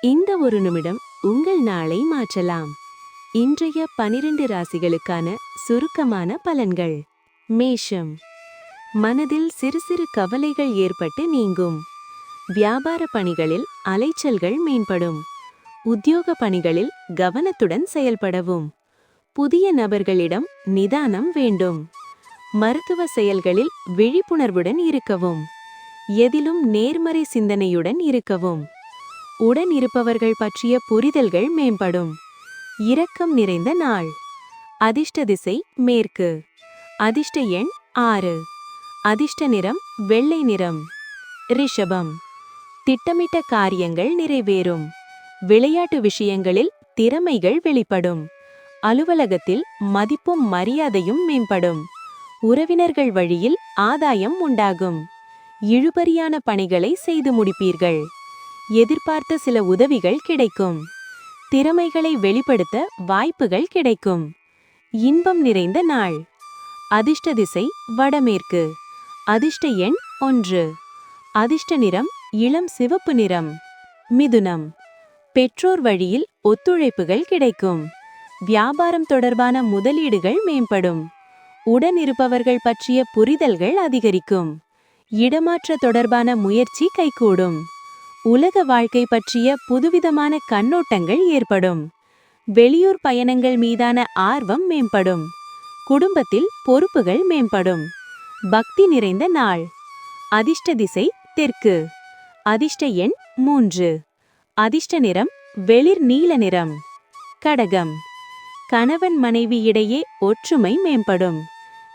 இந்த ஒரு நிமிடம் உங்கள் நாளை மாற்றலாம். இன்றைய 12 ராசிகளுக்கான சுருக்கமான பலன்கள். மேஷம். மனதில் சிறு சிறு கவலைகள் ஏற்பட்டு நீங்கும். வியாபார பணிகளில் அலைச்சல்கள் மேம்படும். உத்தியோக பணிகளில் கவனத்துடன் செயல்படவும். புதிய நபர்களிடம் நிதானம் வேண்டும். மருத்துவ செயல்களில் விழிப்புணர்வுடன் இருக்கவும். எதிலும் நேர்மறை சிந்தனையுடன் இருக்கவும். உடன் இருப்பவர்கள் பற்றிய புரிதல்கள் மேம்படும். இரக்கம் நிறைந்த நாள். அதிர்ஷ்ட திசை மேற்கு. அதிர்ஷ்ட எண் 6. அதிர்ஷ்ட நிறம் வெள்ளை நிறம். ரிஷபம். திட்டமிட்ட காரியங்கள் நிறைவேறும். விளையாட்டு விஷயங்களில் திறமைகள் வெளிப்படும். அலுவலகத்தில் மதிப்பும் மரியாதையும் மேம்படும். உறவினர்கள் வழியில் ஆதாயம் உண்டாகும். இழுபறியான பணிகளை செய்து முடிப்பீர்கள். எதிர்பார்த்த சில உதவிகள் கிடைக்கும். திறமைகளை வெளிப்படுத்த வாய்ப்புகள் கிடைக்கும். இன்பம் நிறைந்த நாள். அதிர்ஷ்ட திசை வடமேற்கு. அதிர்ஷ்ட எண் 1. அதிர்ஷ்ட நிறம் இளம் சிவப்பு நிறம். மிதுனம். பெற்றோர் வழியில் ஒத்துழைப்புகள் கிடைக்கும். வியாபாரம் தொடர்பான முதலீடுகள் மேம்படும். உடன் இருப்பவர்கள் பற்றிய புரிதல்கள் அதிகரிக்கும். இடமாற்ற தொடர்பான முயற்சி கைகூடும். உலக வாழ்க்கை பற்றிய புதுவிதமான கண்ணோட்டங்கள் ஏற்படும். வெளியூர் பயணங்கள் மீதான ஆர்வம் மேம்படும். குடும்பத்தில் பொறுப்புகள் மேம்படும். பக்தி நிறைந்த நாள். அதிர்ஷ்ட திசை தெற்கு. அதிர்ஷ்ட எண் 3. அதிர்ஷ்ட நிறம் வெளிர் நீல நிறம். கடகம். கணவன் மனைவி இடையே ஒற்றுமை மேம்படும்.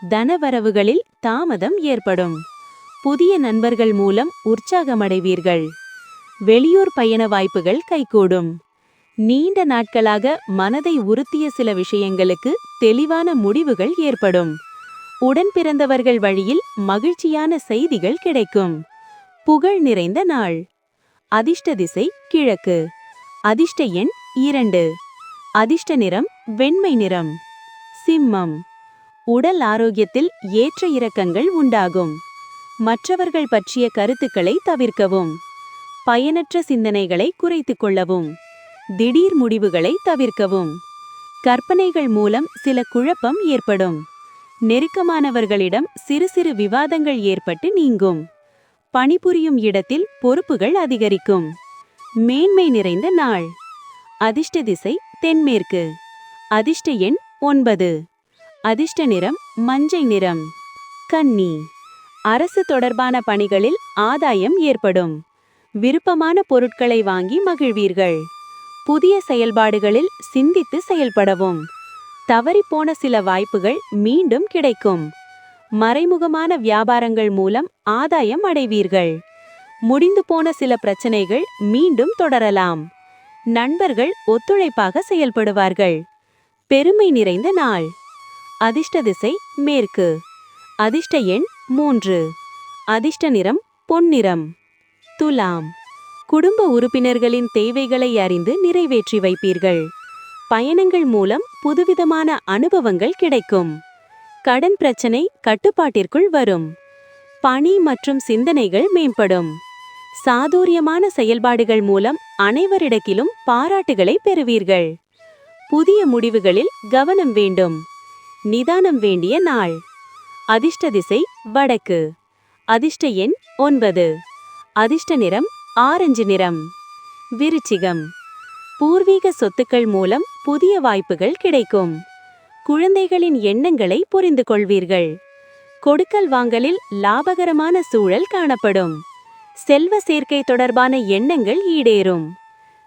தனவரவுகளில் தாமதம் ஏற்படும். புதிய நண்பர்கள் மூலம் உற்சாகமடைவீர்கள். வெளியூர் பயண வாய்ப்புகள் கைகூடும். நீண்ட நாட்களாக மனதை உறுத்திய சில விஷயங்களுக்கு தெளிவான முடிவுகள் ஏற்படும். உடன் பிறந்தவர்கள் வழியில் மகிழ்ச்சியான செய்திகள் கிடைக்கும். புகழ் நிறைந்த நாள். அதிர்ஷ்ட திசை கிழக்கு. அதிர்ஷ்ட எண் 2. அதிர்ஷ்ட நிறம் வெண்மை நிறம். சிம்மம். உடல் ஆரோக்கியத்தில் ஏற்ற இறக்கங்கள் உண்டாகும். மற்றவர்கள் பற்றிய கருத்துக்களை தவிர்க்கவும். பயனற்ற சிந்தனைகளை குறைத்துக் கொள்ளவும். திடீர் முடிவுகளை தவிர்க்கவும். கற்பனைகள் மூலம் சில குழப்பம் ஏற்படும். நெருக்கமானவர்களிடம் சிறு சிறு விவாதங்கள் ஏற்பட்டு நீங்கும். பணிபுரியும் இடத்தில் பொறுப்புகள் அதிகரிக்கும். மேன்மை நிறைந்த நாள். அதிர்ஷ்ட திசை தென்மேற்கு. அதிர்ஷ்ட எண் 9. அதிர்ஷ்ட நிறம் மஞ்சை நிறம். கன்னி. அரசு தொடர்பான பணிகளில் ஆதாயம் ஏற்படும். விருப்பமான பொருட்களை வாங்கி மகிழ்வீர்கள். புதிய செயல்பாடுகளில் சிந்தித்து செயல்படவும். தவறிப்போன சில வாய்ப்புகள் மீண்டும் கிடைக்கும். மறைமுகமான வியாபாரங்கள் மூலம் ஆதாயம் அடைவீர்கள். முடிந்து போன சில பிரச்சனைகள் மீண்டும் தொடரலாம். நண்பர்கள் ஒத்துழைப்பாக செயல்படுவார்கள். பெருமை நிறைந்த நாள். அதிர்ஷ்ட திசை மேற்கு. அதிர்ஷ்ட எண் 3. அதிர்ஷ்ட நிறம் பொன்னிறம். துலாம். குடும்ப உறுப்பினர்களின் தேவைகளை அறிந்து நிறைவேற்றி வைப்பீர்கள். பயணங்கள் மூலம் புதுவிதமான அனுபவங்கள் கிடைக்கும். கடன் பிரச்சனை கட்டுப்பாட்டிற்குள் வரும். பணி மற்றும் சிந்தனைகள் மேம்படும். சாதுரியமான செயல்பாடுகள் மூலம் அனைவரிடத்திலும் பாராட்டுகளை பெறுவீர்கள். புதிய முடிவுகளில் கவனம் வேண்டும். நிதானம் வேண்டிய நாள். அதிர்ஷ்ட திசை வடக்கு. அதிர்ஷ்ட எண் 9. அதிர்ஷ்ட நிறம் ஆரஞ்சு நிறம். விருச்சிகம். பூர்வீக சொத்துக்கள் மூலம் புதிய வாய்ப்புகள் கிடைக்கும். குழந்தைகளின் எண்ணங்களை புரிந்து கொள்வீர்கள். கொடுக்கல் வாங்கலில் லாபகரமான சூழல் காணப்படும். செல்வ சேர்க்கை தொடர்பான எண்ணங்கள் ஈடேறும்.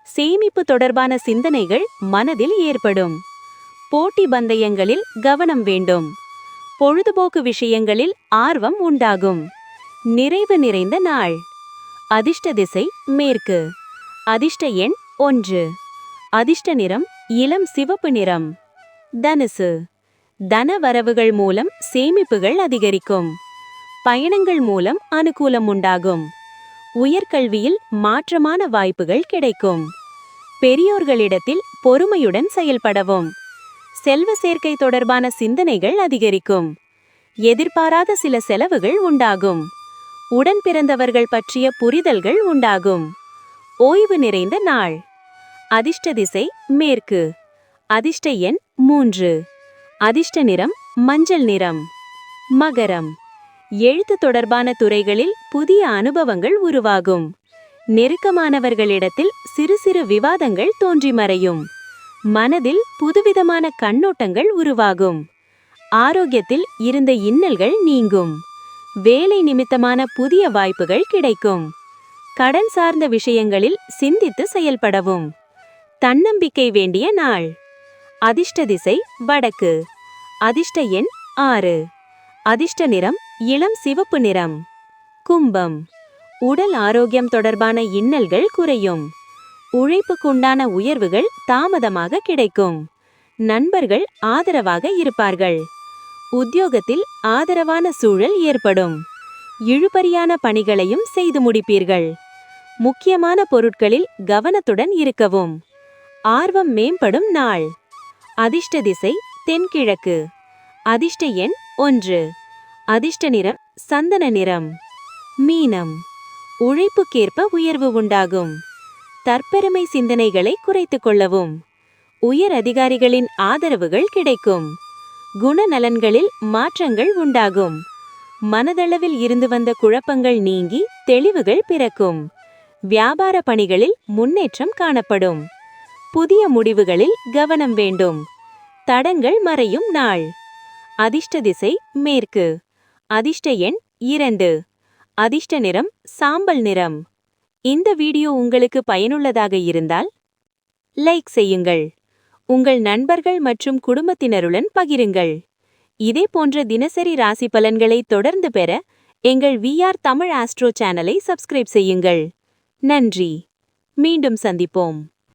சேமிப்பு தொடர்பான சிந்தனைகள் மனதில் ஏற்படும். போட்டி பந்தயங்களில் கவனம் வேண்டும். பொழுதுபோக்கு விஷயங்களில் ஆர்வம் உண்டாகும். நிறைவு நிறைந்த நாள். அதிர்ஷ்ட திசை மேற்கு. அதிர்ஷ்ட எண் 1. அதிர்ஷ்ட நிறம் இளம் சிவப்பு நிறம். தனுசு. தன வரவுகள் மூலம் சேமிப்புகள் அதிகரிக்கும். பயணங்கள் மூலம் அனுகூலம் உண்டாகும். உயர்கல்வியில் மாற்றமான வாய்ப்புகள் கிடைக்கும். பெரியோர்களிடத்தில் பொறுமையுடன் செயல்படவும். செல்வ சேர்க்கை தொடர்பான சிந்தனைகள் அதிகரிக்கும். எதிர்பாராத சில செலவுகள் உண்டாகும். உடன் பிறந்தவர்கள் பற்றிய புரிதல்கள் உண்டாகும். ஓய்வு நிறைந்த நாள். அதிர்ஷ்ட திசை மேற்கு. அதிர்ஷ்ட எண் 3. அதிர்ஷ்ட நிறம் மஞ்சள் நிறம். மகரம். எழுத்து தொடர்பான துறைகளில் புதிய அனுபவங்கள் உருவாகும். நெருக்கமானவர்களிடத்தில் சிறு சிறு விவாதங்கள் தோன்றி மறையும். மனதில் புதுவிதமான கண்ணோட்டங்கள் உருவாகும். ஆரோக்கியத்தில் இருந்த இன்னல்கள் நீங்கும். வேலை நிமித்தமான புதிய வாய்ப்புகள் கிடைக்கும். கடன் சார்ந்த விஷயங்களில் சிந்தித்து செயல்படவும். தன்னம்பிக்கை வேண்டிய நாள். அதிர்ஷ்ட திசை வடக்கு. அதிர்ஷ்ட எண் 6. அதிர்ஷ்ட நிறம் இளம் சிவப்பு நிறம். கும்பம். உடல் ஆரோக்கியம் தொடர்பான இன்னல்கள் குறையும். உழைப்புக்குண்டான உயர்வுகள் தாமதமாக கிடைக்கும். நண்பர்கள் ஆதரவாக இருப்பார்கள். உத்தியோகத்தில் ஆதரவான சூழல் ஏற்படும். இழுபறியான பணிகளையும் செய்து முடிப்பீர்கள். முக்கியமான பொருட்களில் கவனத்துடன் இருக்கவும். ஆர்வம் மேம்படும் நாள். அதிர்ஷ்ட திசை தென்கிழக்கு. அதிர்ஷ்ட எண் 1. அதிர்ஷ்ட நிறம் சந்தன நிறம். மீனம். உழைப்புக்கேற்ப உயர்வு உண்டாகும். தற்பெருமை சிந்தனைகளை குறைத்துக் கொள்ளவும். உயர் அதிகாரிகளின் ஆதரவுகள் கிடைக்கும். குணநலன்களில் மாற்றங்கள் உண்டாகும். மனதளவில் இருந்து வந்த குழப்பங்கள் நீங்கி தெளிவுகள் பிறக்கும். வியாபார பணிகளில் முன்னேற்றம் காணப்படும். புதிய முடிவுகளில் கவனம் வேண்டும். தடங்கள் மறையும் நாள். அதிர்ஷ்ட திசை மேற்கு. அதிர்ஷ்ட எண் 2. அதிர்ஷ்ட நிறம் சாம்பல் நிறம். இந்த வீடியோ உங்களுக்கு பயனுள்ளதாக இருந்தால் லைக் செய்யுங்கள். உங்கள் நண்பர்கள் மற்றும் குடும்பத்தினருடன் பகிருங்கள். இதே போன்ற தினசரி ராசி பலன்களை தொடர்ந்து பெற எங்கள் VR தமிழ் ஆஸ்ட்ரோ சேனலை சப்ஸ்கிரைப் செய்யுங்கள். நன்றி. மீண்டும் சந்திப்போம்.